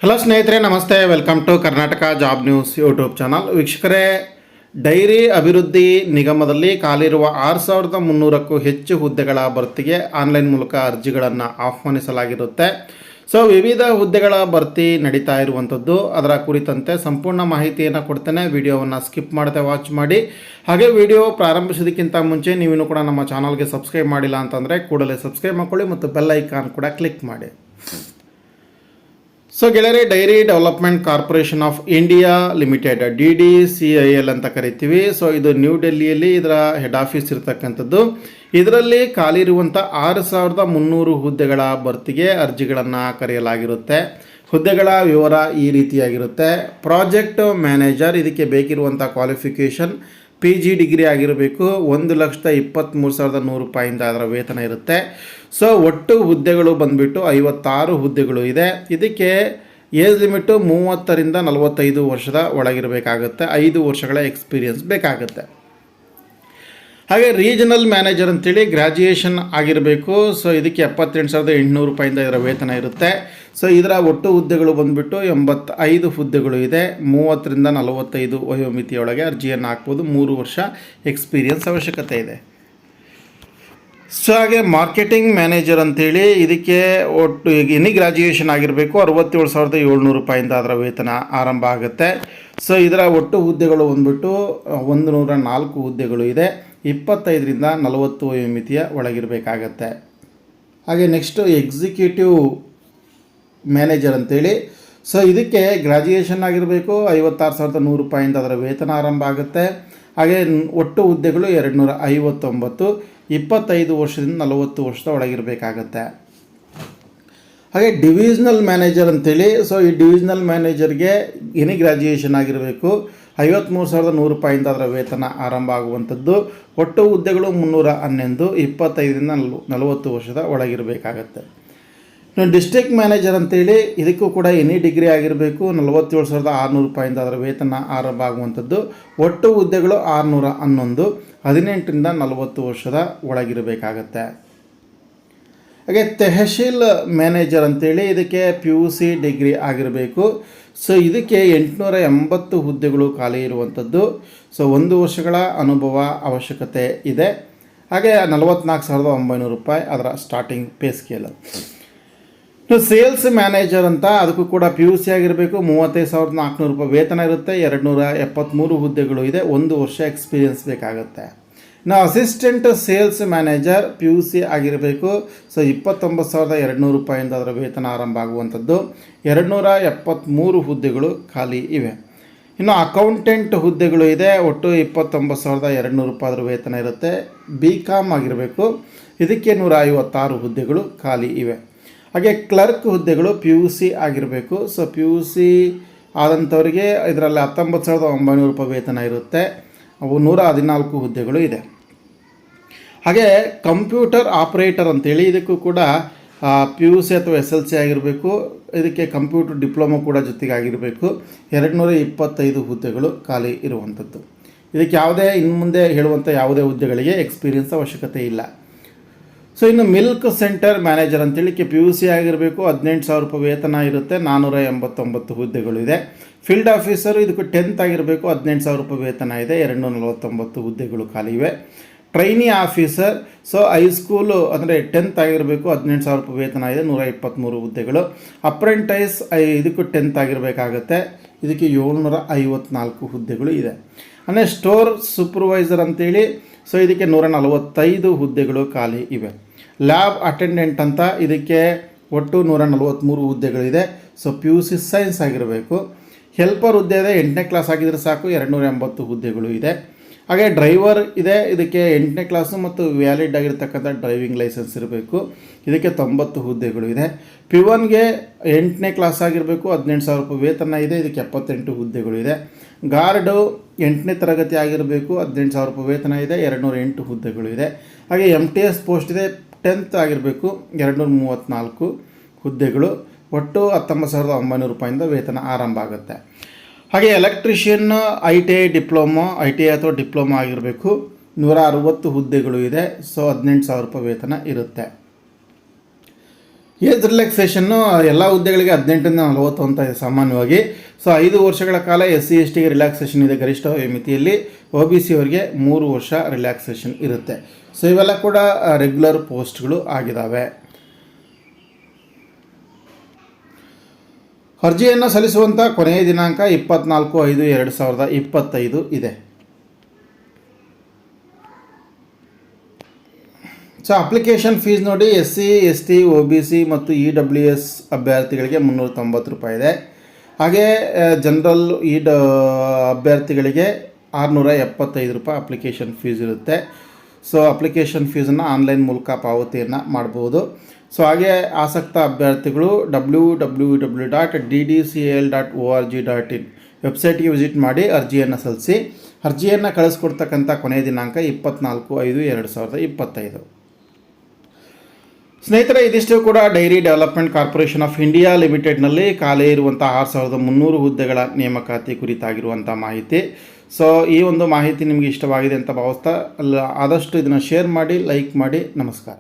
Hello ಸ್ನೇಹಿತರೆ, ನಮಸ್ತೆ. Welcome to Karnataka job news YouTube channel. ವೀಕ್ಷಕರೇ, ಡೈರಿ ಅಭಿವೃದ್ಧಿ ನಿಗಮದಲ್ಲಿ ಖಾಲಿರುವ 6300ಕ್ಕೂ ಹೆಚ್ಚು ಹುದ್ದೆಗಳ ಭರ್ತಿಗೆ ಆನ್ಲೈನ್ ಮೂಲಕ ಅರ್ಜಿಗಳನ್ನು ಆಹ್ವಾನಿಸಲಾಗಿರುತ್ತೆ. ವಿವಿಧ ಹುದ್ದೆಗಳ ಭರ್ತಿ ನಡೀತಾ ಇರುವಂಥದ್ದು. ಅದರ ಕುರಿತಂತೆ ಸಂಪೂರ್ಣ ಮಾಹಿತಿಯನ್ನು ಕೊಡ್ತೇನೆ. ವಿಡಿಯೋವನ್ನು ಸ್ಕಿಪ್ ಮಾಡದೆ ವಾಚ್ ಮಾಡಿ. ಹಾಗೆ ವಿಡಿಯೋ ಪ್ರಾರಂಭಿಸೋದಕ್ಕಿಂತ ಮುಂಚೆ ನೀವಿನ್ನೂ ಕೂಡ ನಮ್ಮ ಚಾನಲ್ಗೆ ಸಬ್ಸ್ಕ್ರೈಬ್ ಮಾಡಿಲ್ಲ ಅಂತಂದರೆ ಕೂಡಲೇ ಸಬ್ಸ್ಕ್ರೈಬ್ ಮಾಡ್ಕೊಳ್ಳಿ ಮತ್ತು ಬೆಲ್ ಐಕಾನ್ ಕೂಡ ಕ್ಲಿಕ್ ಮಾಡಿ. ಗೆಳೆಯರೆ, dairy development corporation of India limited, DDCIL ಅಂತ ಕರಿತೀವಿ. ಇದು ನ್ಯೂ ಡೆಲ್ಲಿಯಲ್ಲಿ ಇದರ ಹೆಡ್ ಆಫೀಸ್ ಇರತಕ್ಕಂಥದ್ದು. ಇದರಲ್ಲಿ ಖಾಲಿ ಇರುವಂಥ 6300 ಹುದ್ದೆಗಳ ಭರ್ತಿಗೆ ಅರ್ಜಿಗಳನ್ನು ಕರೆಯಲಾಗಿರುತ್ತೆ. ಹುದ್ದೆಗಳ ವಿವರ ಈ ರೀತಿಯಾಗಿರುತ್ತೆ. ಪ್ರಾಜೆಕ್ಟ್ ಮ್ಯಾನೇಜರ್, ಇದಕ್ಕೆ ಬೇಕಿರುವಂಥ ಕ್ವಾಲಿಫಿಕೇಷನ್ PG ಡಿಗ್ರಿ ಆಗಿರಬೇಕು. 1,23,100 ರೂಪಾಯಿಂದ ಅದರ ವೇತನ ಇರುತ್ತೆ. ಒಟ್ಟು ಹುದ್ದೆಗಳು ಬಂದುಬಿಟ್ಟು 56 ಹುದ್ದೆಗಳು ಇದೆ. ಇದಕ್ಕೆ ಏಜ್ ಲಿಮಿಟು 30ರಿಂದ 45 ವರ್ಷದ ಒಳಗಿರಬೇಕಾಗುತ್ತೆ. 5 ವರ್ಷಗಳ ಎಕ್ಸ್ಪೀರಿಯನ್ಸ್ ಬೇಕಾಗುತ್ತೆ. ಹಾಗೆ ರೀಜನಲ್ ಮ್ಯಾನೇಜರ್ ಅಂತೇಳಿ ಗ್ರ್ಯಾಜುಯೇಷನ್ ಆಗಿರಬೇಕು. ಇದಕ್ಕೆ 78,800 ರೂಪಾಯಿಂದ ಇದರ ವೇತನ ಇರುತ್ತೆ. ಇದರ ಒಟ್ಟು ಹುದ್ದೆಗಳು ಬಂದುಬಿಟ್ಟು 85 ಹುದ್ದೆಗಳು ಇದೆ. 30ರಿಂದ 45 ವಯೋಮಿತಿಯೊಳಗೆ ಅರ್ಜಿಯನ್ನು ಹಾಕ್ಬೋದು. 3 ವರ್ಷ ಎಕ್ಸ್ಪೀರಿಯನ್ಸ್ ಅವಶ್ಯಕತೆ ಇದೆ. ಹಾಗೆ ಮಾರ್ಕೆಟಿಂಗ್ ಮ್ಯಾನೇಜರ್ ಅಂತೇಳಿ ಇದಕ್ಕೆ ಒಟ್ಟು ಎನಿ ಗ್ರ್ಯಾಜುಯೇಷನ್ ಆಗಿರಬೇಕು. 67,700 ರೂಪಾಯಿಂದ ಅದರ ವೇತನ ಆರಂಭ ಆಗುತ್ತೆ. ಇದರ ಒಟ್ಟು ಹುದ್ದೆಗಳು ಬಂದುಬಿಟ್ಟು 104 ಹುದ್ದೆಗಳು ಇದೆ. 25ರಿಂದ 40 ವಯೋಮಿತಿಯ ಒಳಗಿರಬೇಕಾಗತ್ತೆ. ಹಾಗೆ ನೆಕ್ಸ್ಟು ಎಕ್ಸಿಕ್ಯೂಟಿವ್ ಮ್ಯಾನೇಜರ್ ಅಂತೇಳಿ ಇದಕ್ಕೆ ಗ್ರ್ಯಾಜುಯೇಷನ್ ಆಗಿರಬೇಕು. 56,100 ರೂಪಾಯಿಂದ ಅದರ ವೇತನ ಆರಂಭ ಆಗುತ್ತೆ. ಹಾಗೆ ಒಟ್ಟು ಹುದ್ದೆಗಳು 259. 25 ವರ್ಷದಿಂದ 40 ವರ್ಷದ ಒಳಗಿರಬೇಕಾಗತ್ತೆ. ಹಾಗೆ ಡಿವಿಷನಲ್ ಮ್ಯಾನೇಜರ್ ಅಂತೇಳಿ ಈ ಡಿವಿಷನಲ್ ಮ್ಯಾನೇಜರ್ಗೆ ಎನಿ ಗ್ರ್ಯಾಜುಯೇಷನ್ ಆಗಿರಬೇಕು. 53,100 ರೂಪಾಯಿಂದ ಅದರ ವೇತನ ಆರಂಭ ಆಗುವಂಥದ್ದು. ಒಟ್ಟು ಹುದ್ದೆಗಳು 311. 25ರಿಂದ 40 ವರ್ಷದ ಒಳಗಿರಬೇಕಾಗತ್ತೆ. ಡಿಸ್ಟ್ರಿಕ್ಟ್ ಮ್ಯಾನೇಜರ್ ಅಂತೇಳಿ ಇದಕ್ಕೂ ಕೂಡ ಎನಿ ಡಿಗ್ರಿ ಆಗಿರಬೇಕು. 47,600 ರೂಪಾಯಿಂದ ಅದರ ವೇತನ ಆರಂಭ ಆಗುವಂಥದ್ದು. ಒಟ್ಟು ಹುದ್ದೆಗಳು 611. 18ರಿಂದ 40 ವರ್ಷದ ಒಳಗಿರಬೇಕಾಗತ್ತೆ. ಹಾಗೆ ತೆಹಶೀಲ್ ಮ್ಯಾನೇಜರ್ ಅಂತೇಳಿ ಇದಕ್ಕೆ PUC ಡಿಗ್ರಿ ಆಗಿರಬೇಕು. ಇದಕ್ಕೆ 880 ಹುದ್ದೆಗಳು ಖಾಲಿ ಇರುವಂಥದ್ದು. 1 ವರ್ಷಗಳ ಅನುಭವ ಅವಶ್ಯಕತೆ ಇದೆ. ಹಾಗೆ 44,900 ರೂಪಾಯಿ ಅದರ starting pay scale. Sales manager ಅಂತ, ಅದಕ್ಕೂ ಕೂಡ PUC ಆಗಿರಬೇಕು. 35,400 ರೂಪಾಯಿ ವೇತನ ಇರುತ್ತೆ. 273 ಹುದ್ದೆಗಳು ಇದೆ. 1 ವರ್ಷ ಎಕ್ಸ್ಪೀರಿಯನ್ಸ್ ಬೇಕಾಗುತ್ತೆ. ಅಸಿಸ್ಟೆಂಟ್ ಸೇಲ್ಸ್ ಮ್ಯಾನೇಜರ್ PUC ಆಗಿರಬೇಕು. 29,200 ರೂಪಾಯಿಂದ ಅದರ ವೇತನ ಆರಂಭ ಆಗುವಂಥದ್ದು. 273 ಹುದ್ದೆಗಳು ಖಾಲಿ ಇವೆ. ಇನ್ನು ಅಕೌಂಟೆಂಟ್ ಹುದ್ದೆಗಳು ಇದೆ. ಒಟ್ಟು 29,200 ರೂಪಾಯಿ ಅದರ ವೇತನ ಇರುತ್ತೆ. BCom ಆಗಿರಬೇಕು. ಇದಕ್ಕೆ 156 ಹುದ್ದೆಗಳು ಖಾಲಿ ಇವೆ. ಹಾಗೆ ಕ್ಲರ್ಕ್ ಹುದ್ದೆಗಳು PUC ಆಗಿರಬೇಕು. PUC ಆದಂಥವರಿಗೆ ಇದರಲ್ಲಿ 19,900 ರೂಪಾಯಿ ವೇತನ ಇರುತ್ತೆ. ಅವು 114 ಹುದ್ದೆಗಳು ಇದೆ. ಹಾಗೆ ಕಂಪ್ಯೂಟರ್ ಆಪ್ರೇಟರ್ ಅಂತೇಳಿ ಇದಕ್ಕೂ ಕೂಡ PUC ಅಥವಾ SLC ಆಗಿರಬೇಕು. ಇದಕ್ಕೆ ಕಂಪ್ಯೂಟರ್ ಡಿಪ್ಲೊಮೊ ಕೂಡ ಜೊತೆಗೆ ಆಗಿರಬೇಕು. 225 ಹುದ್ದೆಗಳು ಖಾಲಿ ಇರುವಂಥದ್ದು. ಇದಕ್ಕೆ ಇನ್ನು ಮುಂದೆ ಹೇಳುವಂಥ ಯಾವುದೇ ಹುದ್ದೆಗಳಿಗೆ ಎಕ್ಸ್ಪೀರಿಯನ್ಸ್ ಅವಶ್ಯಕತೆ ಇಲ್ಲ. ಇನ್ನು ಮಿಲ್ಕ್ ಸೆಂಟರ್ ಮ್ಯಾನೇಜರ್ ಅಂತೇಳಿ PUC ಆಗಿರಬೇಕು. 18,000 ರೂಪಾಯಿ ವೇತನ ಇರುತ್ತೆ. 489 ಹುದ್ದೆಗಳು ಇದೆ. ಫೀಲ್ಡ್ ಆಫೀಸರು ಇದಕ್ಕೆ 10th ಆಗಿರಬೇಕು. 18,000 ರೂಪಾಯಿ ವೇತನ ಇದೆ. 249 ಹುದ್ದೆಗಳು ಖಾಲಿ ಇವೆ. ಟ್ರೈನಿ ಆಫೀಸರ್ ಹೈಸ್ಕೂಲು ಅಂದರೆ 10th ಆಗಿರಬೇಕು. 18,000 ರೂಪಾಯಿ ವೇತನ ಇದೆ. 123 ಹುದ್ದೆಗಳು. ಅಪ್ರೆಂಟೈಸ್ ಇದಕ್ಕೂ 10th ಆಗಿರಬೇಕಾಗತ್ತೆ. ಇದಕ್ಕೆ 754 ಹುದ್ದೆಗಳು ಇದೆ. ಅಂದರೆ ಸ್ಟೋರ್ ಸೂಪರ್ವೈಸರ್ ಅಂತೇಳಿ ಇದಕ್ಕೆ 145 ಹುದ್ದೆಗಳು ಖಾಲಿ ಇವೆ. ಲ್ಯಾಬ್ ಅಟೆಂಡೆಂಟ್ ಅಂತ ಇದಕ್ಕೆ ಒಟ್ಟು 143 ಹುದ್ದೆಗಳಿದೆ. PUC ಸೈನ್ಸ್ ಆಗಿರಬೇಕು. ಹೆಲ್ಪರ್ ಹುದ್ದೆ ಇದೆ. 8ನೇ ಕ್ಲಾಸ್ ಆಗಿದ್ರೆ ಸಾಕು. 280 ಹುದ್ದೆಗಳು ಇದೆ. ಹಾಗೆ ಡ್ರೈವರ್ ಇದೆ. ಇದಕ್ಕೆ 8ನೇ ಕ್ಲಾಸು ಮತ್ತು ವ್ಯಾಲಿಡ್ ಆಗಿರ್ತಕ್ಕಂಥ ಡ್ರೈವಿಂಗ್ ಲೈಸೆನ್ಸ್ ಇರಬೇಕು. ಇದಕ್ಕೆ 90 ಹುದ್ದೆಗಳು ಇದೆ. P1ಗೆ 8ನೇ ಕ್ಲಾಸ್ ಆಗಿರಬೇಕು. 18,000 ರೂಪಾಯಿ ವೇತನ ಇದೆ. ಇದಕ್ಕೆ 78 ಹುದ್ದೆಗಳು ಇದೆ. ಗಾರ್ಡು 8ನೇ ತರಗತಿ ಆಗಿರಬೇಕು. 18,000 ರೂಪಾಯಿ ವೇತನ ಇದೆ. 208 ಹುದ್ದೆಗಳು ಇದೆ. ಹಾಗೆ MTS ಪೋಸ್ಟ್ ಇದೆ. 10th ಆಗಿರಬೇಕು. 234 ಹುದ್ದೆಗಳು. ಒಟ್ಟು 19,900 ರೂಪಾಯಿಂದ ವೇತನ ಆರಂಭ ಆಗುತ್ತೆ. ಹಾಗೆ ಎಲೆಕ್ಟ್ರಿಷಿಯನ್ ITI ಡಿಪ್ಲೊಮೊ, ITI ಅಥವಾ ಡಿಪ್ಲೊಮೊ ಆಗಿರಬೇಕು. 160 ಹುದ್ದೆಗಳು ಇದೆ. 18,000 ರೂಪಾಯಿ ವೇತನ ಇರುತ್ತೆ. ಏಜ್ ರಿಲ್ಯಾಕ್ಸೇಷನ್ನು ಎಲ್ಲ ಹುದ್ದೆಗಳಿಗೆ 18ರಿಂದ 40 ಅಂತ ಇದೆ ಸಾಮಾನ್ಯವಾಗಿ. ಸೊ 5 ವರ್ಷಗಳ ಕಾಲ SC/STಗೆ ರಿಲ್ಯಾಕ್ಸೇಷನ್ ಇದೆ ಗರಿಷ್ಠ ಮಿತಿಯಲ್ಲಿ. OBC ಅವರಿಗೆ 3 ವರ್ಷ ರಿಲ್ಯಾಕ್ಸೇಷನ್ ಇರುತ್ತೆ. ಸೊ ಇವೆಲ್ಲ ಕೂಡ ರೆಗ್ಯುಲರ್ ಪೋಸ್ಟ್ಗಳು ಆಗಿದ್ದಾವೆ. ಅರ್ಜಿಯನ್ನು ಸಲ್ಲಿಸುವಂಥ ಕೊನೆಯ ದಿನಾಂಕ 24/5/2025 ಇದೆ. ಸೊ ಅಪ್ಲಿಕೇಶನ್ ಫೀಸ್ ನೋಡಿ, SC/ST OBC ಮತ್ತು EWS ಅಭ್ಯರ್ಥಿಗಳಿಗೆ 390 ರೂಪಾಯಿ ಇದೆ. ಹಾಗೆ ಜನರಲ್ ಅಭ್ಯರ್ಥಿಗಳಿಗೆ 675 ರೂಪಾಯಿ ಅಪ್ಲಿಕೇಶನ್ ಫೀಸ್ ಇರುತ್ತೆ. ಸೊ ಅಪ್ಲಿಕೇಶನ್ ಫೀಸನ್ನು ಆನ್ಲೈನ್ ಮೂಲಕ ಪಾವತಿಯನ್ನು ಮಾಡ್ಬೋದು. ಸೊ ಹಾಗೆ ಆಸಕ್ತ ಅಭ್ಯರ್ಥಿಗಳು www.ddcl.org.in ವೆಬ್ಸೈಟ್ಗೆ ವಿಸಿಟ್ ಮಾಡಿ ಅರ್ಜಿಯನ್ನು ಸಲ್ಲಿಸಿ. ಅರ್ಜಿಯನ್ನು ಕಳಿಸ್ಕೊಡ್ತಕ್ಕಂಥ ಕೊನೆಯ ದಿನಾಂಕ 24/5/2025. ಸ್ನೇಹಿತರೆ, ಇದಿಷ್ಟು ಕೂಡ dairy development corporation of India ಲಿಮಿಟೆಡ್ನಲ್ಲಿ ಖಾಲಿ ಇರುವಂಥ 6300 ಹುದ್ದೆಗಳ ನೇಮಕಾತಿ ಕುರಿತಾಗಿರುವಂಥ ಮಾಹಿತಿ. ಸೊ ಈ ಒಂದು ಮಾಹಿತಿ ನಿಮಗೆ ಇಷ್ಟವಾಗಿದೆ ಅಂತ ಭಾವಿಸ್ತಾ ಆದಷ್ಟು ಇದನ್ನು ಶೇರ್ ಮಾಡಿ, ಲೈಕ್ ಮಾಡಿ. ನಮಸ್ಕಾರ.